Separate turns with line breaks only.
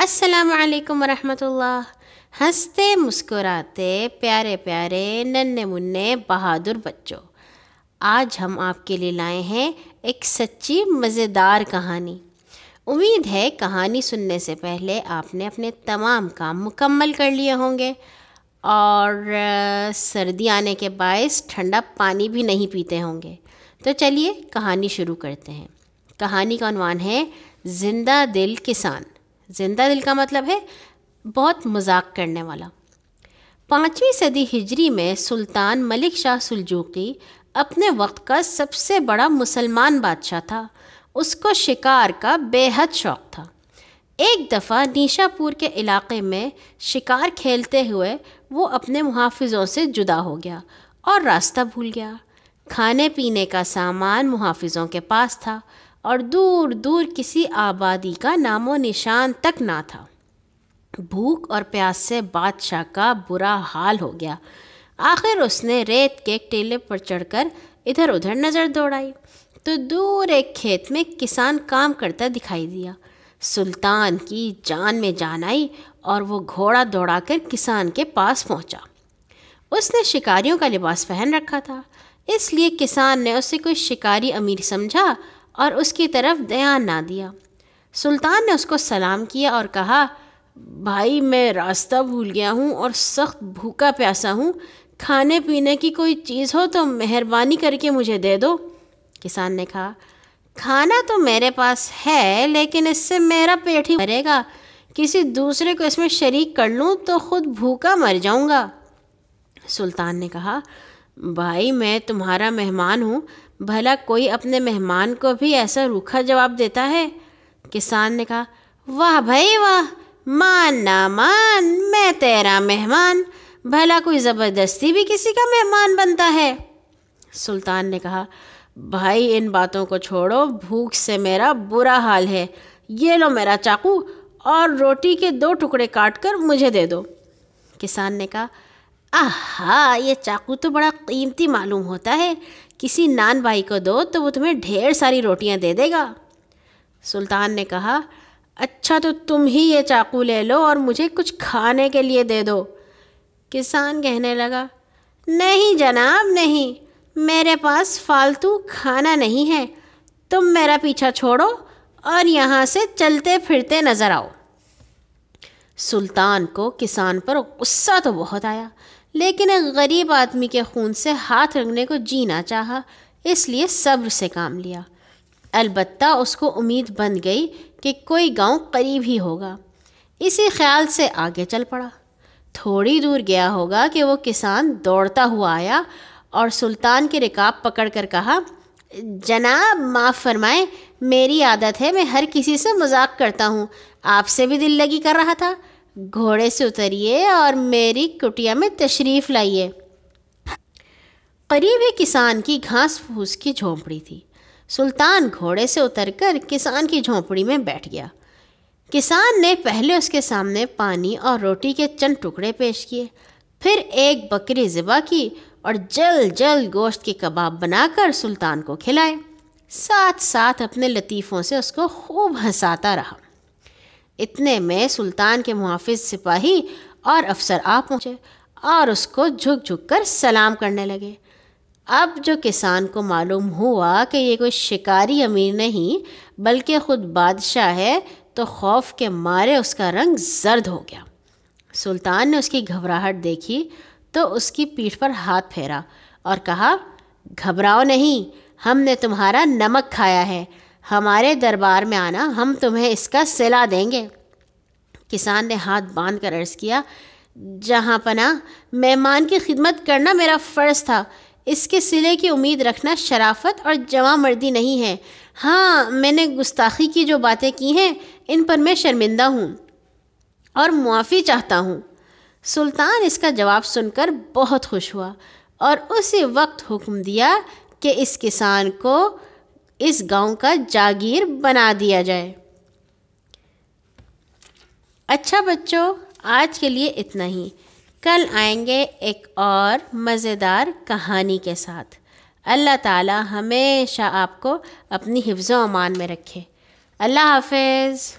السلام علیکم ورحمۃ اللہ۔ ہنستے مسکراتے پیارے پیارے ننھے منھے بہادر بچوں، آج ہم آپ کے لیے لائے ہیں ایک سچی مزیدار کہانی۔ امید ہے کہانی سننے سے پہلے آپ نے اپنے تمام کام مکمل کر لیے ہوں گے اور سردی آنے کے باعث ٹھنڈا پانی بھی نہیں پیتے ہوں گے۔ تو چلیے کہانی شروع کرتے ہیں۔ کہانی کا عنوان ہے زندہ دل کسان۔ زندہ دل کا مطلب ہے بہت مذاق کرنے والا۔ 5ویں صدی ہجری میں سلطان ملک شاہ سلجوقی اپنے وقت کا سب سے بڑا مسلمان بادشاہ تھا۔ اس کو شکار کا بے حد شوق تھا۔ ایک دفعہ نیشا پور کے علاقے میں شکار کھیلتے ہوئے وہ اپنے محافظوں سے جدا ہو گیا اور راستہ بھول گیا۔ کھانے پینے کا سامان محافظوں کے پاس تھا اور دور دور کسی آبادی کا نام و نشان تک نہ تھا۔ بھوک اور پیاس سے بادشاہ کا برا حال ہو گیا۔ آخر اس نے ریت کے ایک ٹیلے پر چڑھ کر ادھر ادھر نظر دوڑائی تو دور ایک کھیت میں کسان کام کرتا دکھائی دیا۔ سلطان کی جان میں جان آئی اور وہ گھوڑا دوڑا کر کسان کے پاس پہنچا۔ اس نے شکاریوں کا لباس پہن رکھا تھا، اس لیے کسان نے اسے کوئی شکاری امیر سمجھا اور اس کی طرف دھیان نہ دیا۔ سلطان نے اس کو سلام کیا اور کہا، بھائی میں راستہ بھول گیا ہوں اور سخت بھوکا پیاسا ہوں، کھانے پینے کی کوئی چیز ہو تو مہربانی کر کے مجھے دے دو۔ کسان نے کہا، کھانا تو میرے پاس ہے لیکن اس سے میرا پیٹ ہی بھرے گا، کسی دوسرے کو اس میں شریک کر لوں تو خود بھوکا مر جاؤں گا۔ سلطان نے کہا، بھائی میں تمہارا مہمان ہوں، بھلا کوئی اپنے مہمان کو بھی ایسا روکھا جواب دیتا ہے؟ کسان نے کہا، واہ بھائی واہ، مان نہ مان، میں تیرا مہمان، بھلا کوئی زبردستی بھی کسی کا مہمان بنتا ہے؟ سلطان نے کہا، بھائی ان باتوں کو چھوڑو، بھوک سے میرا برا حال ہے، یہ لو میرا چاقو اور روٹی کے 2 ٹکڑے کاٹ کر مجھے دے دو۔ کسان نے کہا، آہا، یہ چاقو تو بڑا قیمتی معلوم ہوتا ہے، کسی نان بھائی کو دو تو وہ تمہیں ڈھیر ساری روٹیاں دے دے گا۔ سلطان نے کہا، اچھا تو تم ہی یہ چاقو لے لو اور مجھے کچھ کھانے کے لیے دے دو۔ کسان کہنے لگا، نہیں جناب نہیں، میرے پاس فالتو کھانا نہیں ہے، تم میرا پیچھا چھوڑو اور یہاں سے چلتے پھرتے نظر آؤ۔ سلطان کو کسان پر غصہ تو بہت آیا، لیکن ایک غریب آدمی کے خون سے ہاتھ رنگنے کو جی نہ چاہا، اس لیے صبر سے کام لیا۔ البتہ اس کو امید بن گئی کہ کوئی گاؤں قریب ہی ہوگا، اسی خیال سے آگے چل پڑا۔ تھوڑی دور گیا ہوگا کہ وہ کسان دوڑتا ہوا آیا اور سلطان کے رکاب پکڑ کر کہا، جناب معاف فرمائیں، میری عادت ہے، میں ہر کسی سے مذاق کرتا ہوں، آپ سے بھی دل لگی کر رہا تھا، گھوڑے سے اتریے اور میری کٹیا میں تشریف لائیے۔ قریب ہی کسان کی گھاس پھوس کی جھونپڑی تھی۔ سلطان گھوڑے سے اتر کر کسان کی جھونپڑی میں بیٹھ گیا۔ کسان نے پہلے اس کے سامنے پانی اور روٹی کے چند ٹکڑے پیش کیے، پھر ایک بکری ذبح کی اور جلد جلد گوشت کے کباب بنا کر سلطان کو کھلائے، ساتھ ساتھ اپنے لطیفوں سے اس کو خوب ہنساتا رہا۔ اتنے میں سلطان کے محافظ سپاہی اور افسر آ پہنچے اور اس کو جھک جھک کر سلام کرنے لگے۔ اب جو کسان کو معلوم ہوا کہ یہ کوئی شکاری امیر نہیں بلکہ خود بادشاہ ہے تو خوف کے مارے اس کا رنگ زرد ہو گیا۔ سلطان نے اس کی گھبراہٹ دیکھی تو اس کی پیٹھ پر ہاتھ پھیرا اور کہا، گھبراؤ نہیں، ہم نے تمہارا نمک کھایا ہے، ہمارے دربار میں آنا، ہم تمہیں اس کا صلہ دیں گے۔ کسان نے ہاتھ باندھ کر عرض کیا، جہاں پناہ، مہمان کی خدمت کرنا میرا فرض تھا، اس کے صلے کی امید رکھنا شرافت اور جواں مردی نہیں ہے۔ ہاں، میں نے گستاخی کی جو باتیں کی ہیں ان پر میں شرمندہ ہوں اور معافی چاہتا ہوں۔ سلطان اس کا جواب سن کر بہت خوش ہوا اور اسی وقت حکم دیا کہ اس کسان کو اس گاؤں کا جاگیر بنا دیا جائے۔ اچھا بچوں، آج کے لیے اتنا ہی، کل آئیں گے ایک اور مزیدار کہانی کے ساتھ۔ اللہ تعالی ہمیشہ آپ کو اپنی حفظ و امان میں رکھے۔ اللہ حافظ۔